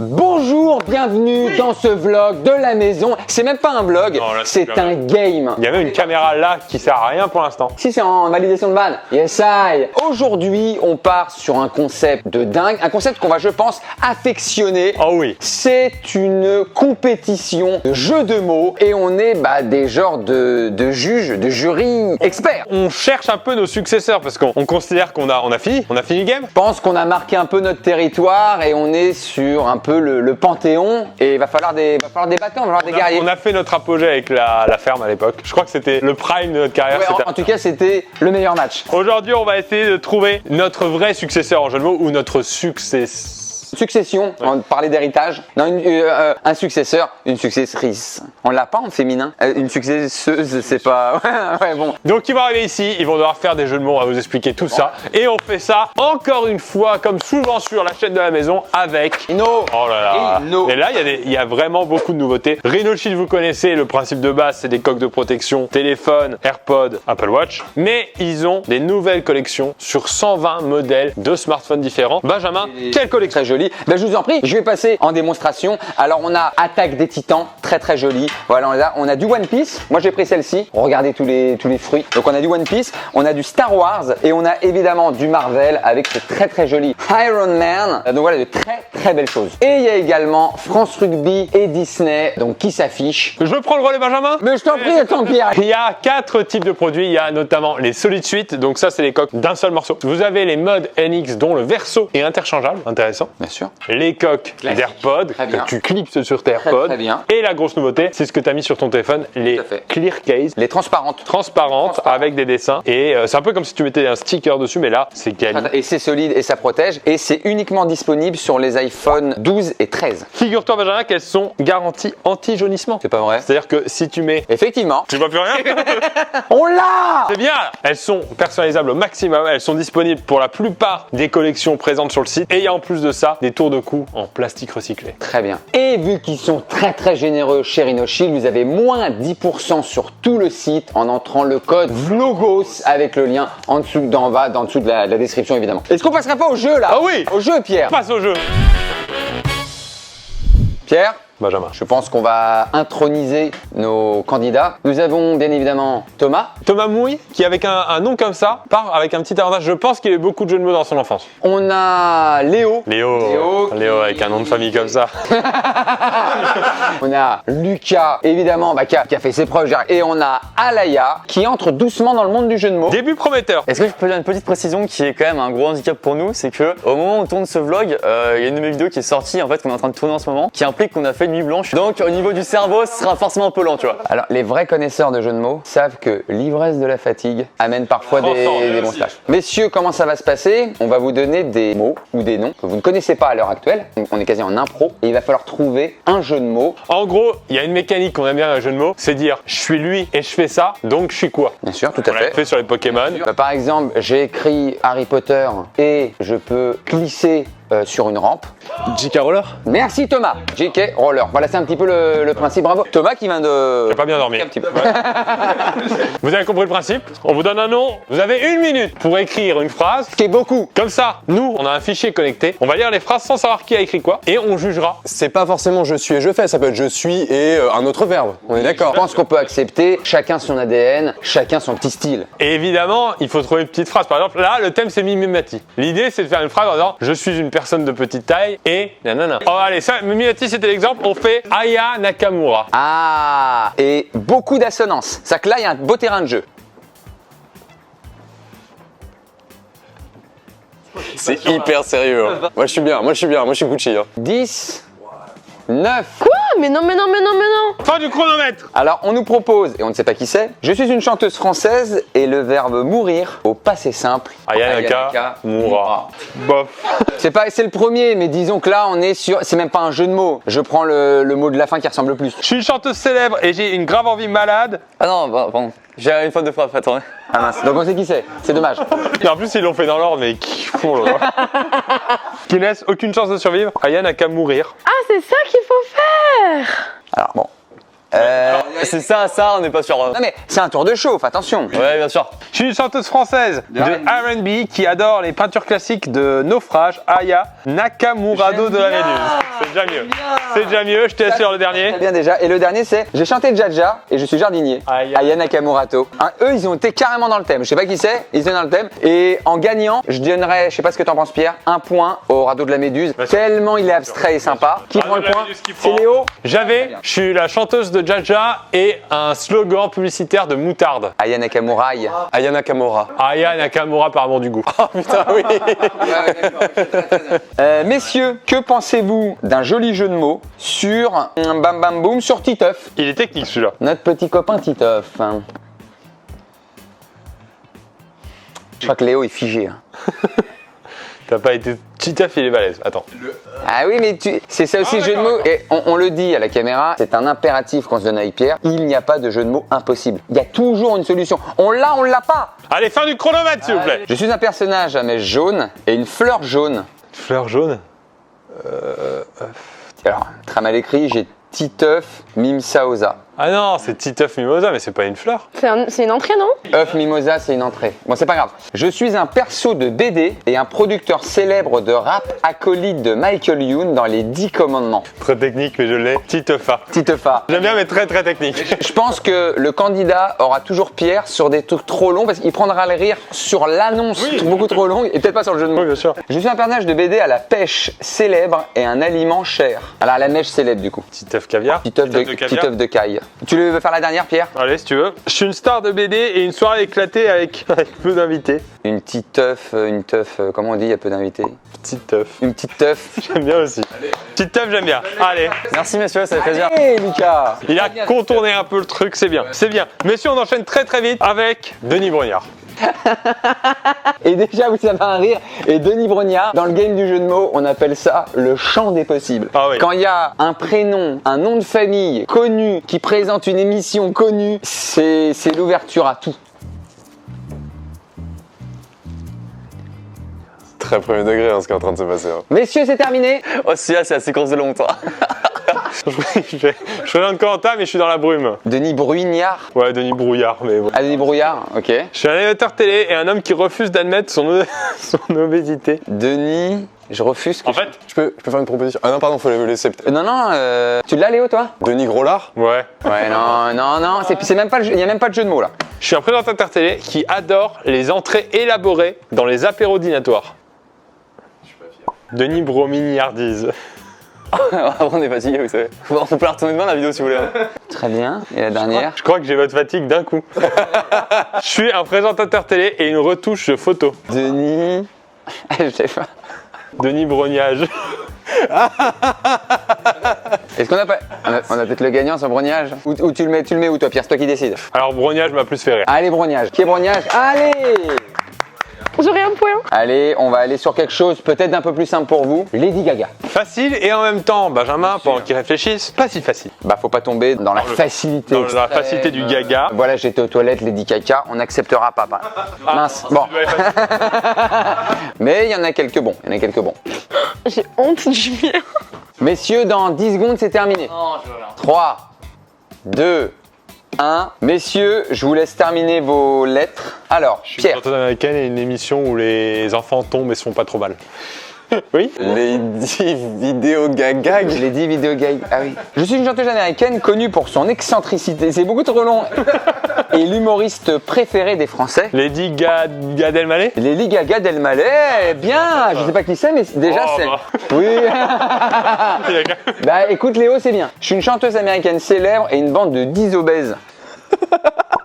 Bonjour, bienvenue dans ce vlog de la maison. C'est même pas un vlog, c'est un game. Il y avait une caméra là qui sert à rien pour l'instant. Si, c'est en validation de ban. Yes, I. Aujourd'hui, on part sur un concept de dingue. Un concept qu'on va, je pense, affectionner. Oh oui. C'est une compétition de jeux de mots et on est des genres de juges, de jurys experts. On cherche un peu nos successeurs parce qu'on considère qu'on a fini le game. Je pense qu'on a marqué un peu notre territoire et on est sur un peu le panthéon et il va falloir des battants, il va falloir des guerriers. On a fait notre apogée avec la ferme à l'époque. Je crois que c'était le prime de notre carrière. Ouais, en tout cas, c'était le meilleur match. Aujourd'hui, on va essayer de trouver notre vrai successeur en jeu de mots ou notre successeur. Succession, on parlait d'héritage. Non, un successeur, une successrice. On l'a pas en féminin. Une successeuse, c'est pas. Ouais, bon. Donc, ils vont arriver ici, ils vont devoir faire des jeux de mots, on va vous expliquer tout ça. Et on fait ça encore une fois, comme souvent sur la chaîne de la maison, avec. Rhino. Oh là là. Rhino. Et là, il y a vraiment beaucoup de nouveautés. Rhino Shield, vous connaissez, le principe de base, c'est des coques de protection, téléphone, AirPod, Apple Watch. Mais ils ont des nouvelles collections sur 120 modèles de smartphones différents. Benjamin, quelle collection? Très jolie. Je vous en prie, je vais passer en démonstration. Alors on a Attaque des Titans, très joli. Voilà, on a du One Piece. Moi j'ai pris celle-ci. Regardez tous les fruits. Donc on a du One Piece, on a du Star Wars et on a évidemment du Marvel avec ce très joli Iron Man. Donc voilà, de très belles choses. Et il y a également France Rugby et Disney, donc qui s'affichent. Je prends le relais, Benjamin. Mais je t'en prie, attends Pierre. Il y a 4 types de produits. Il y a notamment les Solid Suite. Donc ça, c'est les coques d'un seul morceau. Vous avez les modes NX dont le verso est interchangeable. Intéressant. Bien sûr. Les coques d'AirPod que tu clipses sur tes AirPods. Très bien. Et la grosse nouveauté, c'est ce que tu as mis sur ton téléphone, les Clear Case. Les transparentes. Transparentes avec des dessins. Et c'est un peu comme si tu mettais un sticker dessus, mais là, c'est quali. Et c'est solide et ça protège. Et c'est uniquement disponible sur les iPhone 12 et 13. Figure-toi, Benjamin, qu'elles sont garanties anti-jaunissement. C'est pas vrai? C'est-à-dire que si tu mets... Effectivement. Tu vois plus rien? On l'a! C'est bien! Elles sont personnalisables au maximum. Elles sont disponibles pour la plupart des collections présentes sur le site. Et il y a en plus de ça des tours de cou en plastique recyclé. Très bien. Et vu qu'ils sont très généreux chez Rhino Shield, vous avez moins 10% sur tout le site en entrant le code VLOGOS avec le lien en dessous, d'en dessous de la description évidemment. Est-ce qu'on passerait pas au jeu là? Ah oui! Au jeu Pierre! Passe au jeu! Pierre? Benjamin. Je pense qu'on va introniser nos candidats. Nous avons bien évidemment Thomas. Thomas Mouille, qui avec un nom comme ça, part avec un petit avantage. Je pense qu'il a eu beaucoup de jeux de mots dans son enfance. On a Léo. Léo avec un nom de famille comme ça. On a Lucas, évidemment, qui a fait ses preuves. Et on a Alaya, qui entre doucement dans le monde du jeu de mots. Début prometteur. Est-ce que je peux dire une petite précision qui est quand même un gros handicap pour nous, c'est que au moment où on tourne ce vlog, il y a une de mes vidéos qui est sortie, en fait, qu'on est en train de tourner en ce moment, qui implique qu'on a fait une nuit blanche. Donc au niveau du cerveau, ce sera forcément un peu lent, tu vois. Alors les vrais connaisseurs de jeux de mots savent que l'ivresse de la fatigue amène parfois des bons stages. Messieurs, comment ça va se passer? On va vous donner des mots ou des noms que vous ne connaissez pas à l'heure actuelle. On est quasi en impro et il va falloir trouver un jeu de mots. En gros, il y a une mécanique qu'on aime bien dans les jeux de mots, c'est dire je suis lui et je fais ça, donc je suis quoi? Bien sûr, tout à On l'a fait sur les Pokémon. Par exemple, j'ai écrit Harry Potter et je peux glisser sur une rampe. J.K. Roller. Merci Thomas. J.K. Roller. Voilà, c'est un petit peu le principe. Bravo. Thomas qui vient de... J'ai pas bien dormi. Un petit peu. Vous avez compris le principe? On vous donne un nom. Vous avez 1 minute pour écrire une phrase. Ce qui est beaucoup. Comme ça, nous, on a un fichier connecté. On va lire les phrases sans savoir qui a écrit quoi et on jugera. C'est pas forcément je suis et je fais, ça peut être je suis et un autre verbe. On est d'accord? Je pense qu'on peut accepter chacun son ADN, chacun son petit style. Et évidemment, il faut trouver une petite phrase. Par exemple, là, le thème c'est Mimimati. L'idée, c'est de faire une phrase en disant je suis une personne de petite taille et nanana. Oh, allez, ça, Mimimati, c'était l'exemple. On fait Aya Nakamura. Ah, et beaucoup d'assonance. C'est que là, il y a un beau terrain de jeu. C'est hyper sérieux. Hein. Moi je suis bien, moi je suis Gucci. Hein. 10, 9. Quoi? Mais non. Fin du chronomètre. Alors, on nous propose, et on ne sait pas qui c'est, je suis une chanteuse française et le verbe mourir au passé simple. Aya Nakamura. Bof. C'est le premier, mais disons que là, on est sur. C'est même pas un jeu de mots. Je prends le mot de la fin qui ressemble le plus. Je suis une chanteuse célèbre et j'ai une grave envie malade. Ah non, pardon. J'ai une faute de frappe, attends. Ah mince. Donc on sait qui c'est. C'est dommage. Et en plus, ils l'ont fait dans l'ordre, mais qui font là. Qui laisse aucune chance de survivre. Aya Nakamura. Ah, c'est ça qu'il faut faire. Alors bon. C'est ça, on n'est pas sûr. Non mais c'est un tour de chauffe, attention. Ouais, bien sûr. Je suis une chanteuse française de R&B qui adore les peintures classiques de Naufrage, Aya Nakamurado de la Méduse. C'est déjà mieux. C'est déjà mieux, je te laisse sur le dernier. Très bien déjà. Et le dernier c'est j'ai chanté Jaja et je suis jardinier. Aya Nakamurato. Hein, eux ils ont été carrément dans le thème. Je sais pas qui c'est, ils étaient dans le thème. Et en gagnant, je donnerais, je sais pas ce que t'en penses Pierre, un point au radeau de la Méduse. Tellement il est abstrait et sympa. Qui prend le point? C'est Léo. Je suis la chanteuse de Jaja et un slogan publicitaire de moutarde. Aya Nakamura. Aya Nakamura. Aya Nakamura, pardon du goût. Putain, oui. Messieurs, que pensez-vous d'un joli jeu de mots sur Bam Bam Boom sur Titeuf? Il est technique celui-là. Notre petit copain Titeuf. Je crois que Léo est figé. Hein. T'as pas été... Titeuf, il est balèze. Attends. Ah oui, mais c'est ça aussi le jeu de mots. Et on le dit à la caméra, c'est un impératif qu'on se donne avec Pierre. Il n'y a pas de jeu de mots impossible. Il y a toujours une solution. On l'a pas. Allez, fin du chronomètre s'il vous plaît. Je suis un personnage à mèche jaune et une fleur jaune. Fleur jaune. Alors, très mal écrit, j'ai Titeuf Mimsaosa. Ah non, c'est Titeuf Mimosa, mais c'est pas une fleur. C'est une entrée, non? Œuf Mimosa, c'est une entrée. Bon, c'est pas grave. Je suis un perso de BD et un producteur célèbre de rap acolyte de Michael Youn dans les 10 commandements. Très technique, mais je l'ai. Titeufa. Titeufa. J'aime bien, mais très très technique. Je pense que le candidat aura toujours Pierre sur des trucs trop longs parce qu'il prendra le rire sur l'annonce beaucoup trop longue et peut-être pas sur le jeu de mots. Oui, bien sûr. Je suis un personnage de BD à la pêche célèbre et un aliment cher. Alors à la mèche célèbre du coup. Titeuf caviar. Titeuf de caille. Tu veux faire la dernière Pierre? Allez, si tu veux. Je suis une star de BD et une soirée éclatée avec peu d'invités. Une petite teuf, comment on dit, il y a peu d'invités? Petite teuf. Une petite teuf. J'aime bien aussi. Petite teuf, j'aime bien. Allez. Merci messieurs, ça fait plaisir. Hey Lucas. Il a contourné un peu le truc, c'est bien. C'est bien. Messieurs, on enchaîne très très vite avec Denis Brognard. Et déjà, vous savez un rire. Et Denis Brognard, dans le game du jeu de mots, on appelle ça le champ des possibles. Ah oui. Quand il y a un prénom, un nom de famille connu qui présente une émission connue, c'est l'ouverture à tout. Très premier degré ce qui est en train de se passer. Hein. Messieurs, c'est terminé. Oh, celui-là, c'est la séquence de long, toi. Je suis dans le Corentin, mais je suis dans la brume. Denis Bruignard. Ouais, Denis Brouillard, mais bon. Ah, Denis Brouillard, ok. Je suis un animateur télé et un homme qui refuse d'admettre son obésité. Denis, je refuse. Que En fait, Je peux faire une proposition? Ah non, pardon, faut le laisser peut-être. Non, tu l'as Léo, toi? Denis Groslard? ouais. Ouais, non, c'est même pas il n'y a même pas de jeu de mots là. Je suis un présentateur télé qui adore les entrées élaborées dans les apéros dînatoires. Je suis pas fier. Denis Bromignardise. On est fatigué, vous savez. On peut la retourner demain la vidéo si vous voulez. Très bien. Et la dernière? Je crois que j'ai votre fatigue d'un coup. Je suis un présentateur télé et une retouche photo. Denis. Je sais pas. Denis Brognage. Est-ce qu'on a pas. On a peut-être le gagnant sur Brognage? Ou tu le mets où toi Pierre? C'est toi qui décides. Alors Brognage m'a plus fait rire. Allez Brognage. Qui est Brognage? Allez! J'aurais un point. Allez, on va aller sur quelque chose peut-être d'un peu plus simple pour vous. Lady Gaga. Facile et en même temps, Benjamin, pendant qu'il réfléchisse, pas si facile. Bah faut pas tomber dans la facilité. Dans la facilité du gaga. Voilà, j'étais aux toilettes, Lady Caca, on n'acceptera pas. Mince. Bon. Mais il y en a quelques bons. J'ai honte du mien. Messieurs, dans 10 secondes, c'est terminé. 3, 2, 1. Messieurs, je vous laisse terminer vos lettres. Alors, Je suis Pierre. chanteuse américaine et une émission où les enfants tombent et se font pas trop mal. Oui. Lady Vidéo Gagag. Je l'ai dit, vidéo gag. Ah oui. Je suis une chanteuse américaine connue pour son excentricité. C'est beaucoup trop long. Et l'humoriste préféré des Français. Lady Gad Elmaleh. Lady Gaga d'Elmaleh. Bien. Je sais pas qui c'est, mais déjà Oh, c'est. bah. Oui. Bah écoute Léo, c'est bien. Je suis une chanteuse américaine célèbre et une bande de 10 obèses.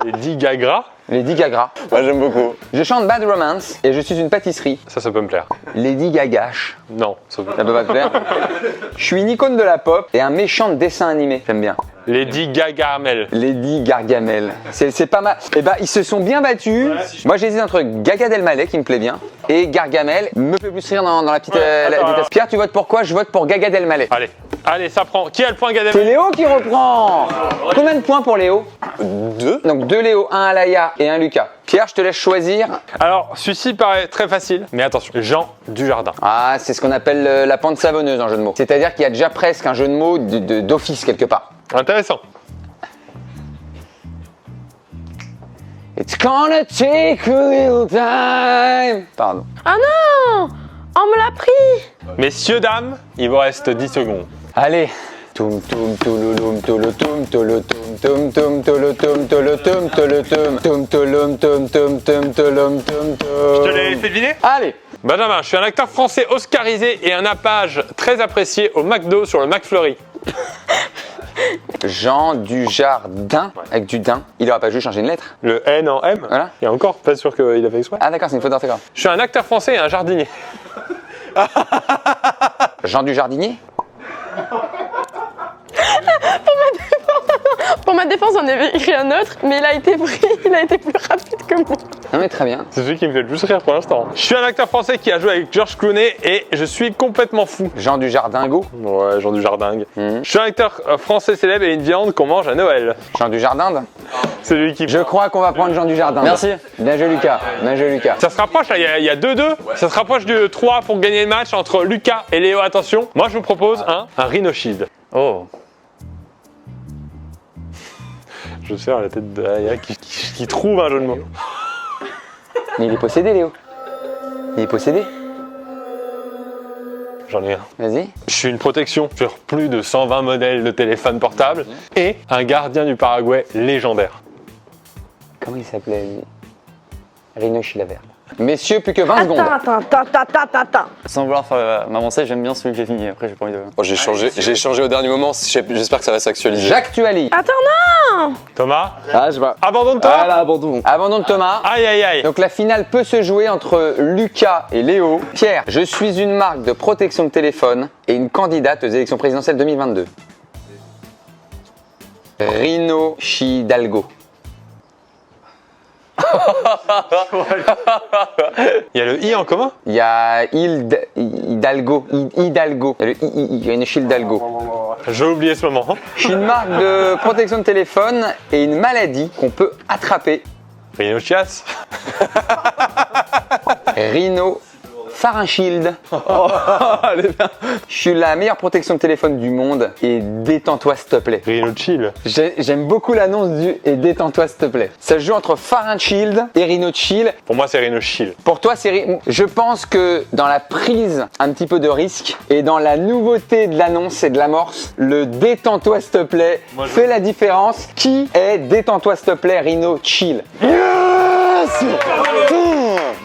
Lady Gaga. Lady Gaga. Moi j'aime beaucoup. Je chante Bad Romance et je suis une pâtisserie. Ça peut me plaire. Lady Gagache. Non, ça peut. Ça peut pas te plaire. Je suis une icône de la pop et un méchant de dessin animé. J'aime bien. Lady Gagamel. Lady Gargamel. C'est pas mal. Et bah ils se sont bien battus. Moi j'hésite entre Gaga Elmaleh qui me plaît bien et Gargamel me fait plus rire dans la petite. attends. Pierre, tu votes pour quoi? Je vote pour Gaga Elmaleh. Allez, ça prend. Qui a le point Gad C'est Elmaleh? Léo qui reprend. Combien de points pour Léo? 2. Donc 2 Léo, 1 Alaya et 1 Lucas. Pierre, je te laisse choisir. Alors, celui-ci paraît très facile, mais attention. Jean Dujardin. Ah, c'est ce qu'on appelle la pente savonneuse en jeu de mots. C'est-à-dire qu'il y a déjà presque un jeu de mots d'office quelque part. Intéressant. It's gonna take a little time. Pardon. Ah non! On me l'a pris! Messieurs, dames, il vous reste 10 secondes. Allez. Toum toum toulouloum touloutoum touloutoum toum toum touloutoum touloutoum touloutoum toum touloum toum toum toum touloum toum Je te toum. l'ai fait deviner? Allez. Benjamin, je suis un acteur français oscarisé et un appage très apprécié au McDo sur le McFlurry. Jean Dujardin avec du din. Il aura pas juste changé une lettre. Le N en M. Voilà. Et encore, pas sûr qu'il a fait exprès. Ah d'accord, c'est une faute d'orthographe. Je suis un acteur français et un jardinier. Jean Dujardinier. Pour ma défense, j'en avais écrit un autre, mais il a été pris, il a été plus rapide que moi. Non mais très bien. C'est celui qui me fait le plus rire pour l'instant. Je suis un acteur français qui a joué avec George Clooney et je suis complètement fou. Jean Dujardingo. Ouais, Jean Dujardin. Je suis un acteur français célèbre et une viande qu'on mange à Noël. Jean Dujardin. C'est lui qui... Je crois qu'on va prendre Jean Dujardin. Merci. Bien joué Lucas. Bien joué Lucas. Ça se rapproche, là, il y a 2-2. Ça se rapproche du 3 pour gagner le match entre Lucas et Léo. Attention, moi je vous propose un Rhino Shield. Oh. Je serre la tête d'Aya qui trouve un jeu de mots. Mais il est possédé Léo. Il est possédé. J'en ai un. Vas-y. Je suis une protection sur plus de 120 modèles de téléphones portables et un gardien du Paraguay légendaire. Comment il s'appelait lui? Rhino Chilavert. Messieurs, plus que 20 secondes. Attends. Sans vouloir m'avancer, j'aime bien celui que j'ai fini. Après, j'ai pas envie de. Oh, j'ai changé au dernier moment, j'espère que ça va s'actualiser. J'actualise. Attends, non! Thomas, Ah, je vois. abandonne-toi. Ah là, abandon. Abandon de Thomas. Aïe aïe aïe. Donc la finale peut se jouer entre Lucas et Léo. Pierre, je suis une marque de protection de téléphone et une candidate aux élections présidentielles 2022. Rhino Hidalgo. Il y a le I en commun. Il y a Hidalgo. Hidalgo. Il y a le il y a une Hidalgo. J'ai oublié ce moment. Je suis une marque de protection de téléphone et une maladie qu'on peut attraper. Rhino Chias. Rhino Pharynchild. Je suis la meilleure protection de téléphone du monde et détends-toi s'il te plaît. Rhino Chill. J'aime beaucoup l'annonce du et détends-toi s'il te plaît. Ça se joue entre Pharynchild et Rhino Chill. Pour moi, c'est Rhino Chill. Pour toi, je pense que dans la prise un petit peu de risque et dans la nouveauté de l'annonce et de l'amorce, le détends-toi s'il te plaît fait la différence. Qui est détends-toi s'il te plaît Rhino Chill? Yes!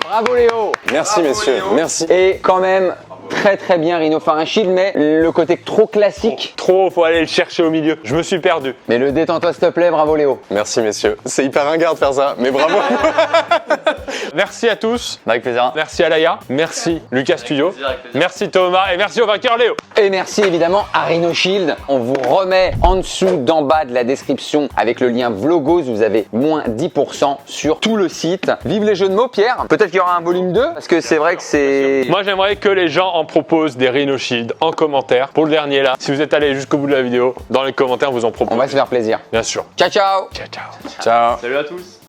Bravo Léo. Merci messieurs, merci. Et quand même très bien Rhino Pharynchild, mais le côté trop classique. Trop, faut aller le chercher au milieu. Je me suis perdu. Mais le détends-toi s'il te plaît, bravo Léo. Merci messieurs. C'est hyper ringard de faire ça, mais bravo. Merci à tous. Avec plaisir. Merci à Laïa. Merci Lucas Studio. Merci Thomas et merci au vainqueur Léo. Et merci évidemment à Rhino Shield. On vous remet en dessous, d'en bas de la description avec le lien Vlogos. Vous avez moins 10% sur tout le site. Vive les jeux de mots, Pierre. Peut-être qu'il y aura un volume 2 parce que c'est vrai que c'est... Moi, j'aimerais que les gens en proposent des Rhino Shield en commentaire. Pour le dernier là, si vous êtes allé jusqu'au bout de la vidéo, dans les commentaires, vous en proposez. On va se faire plaisir. Bien sûr. Ciao, ciao. Ciao, ciao. Ciao. Salut à tous.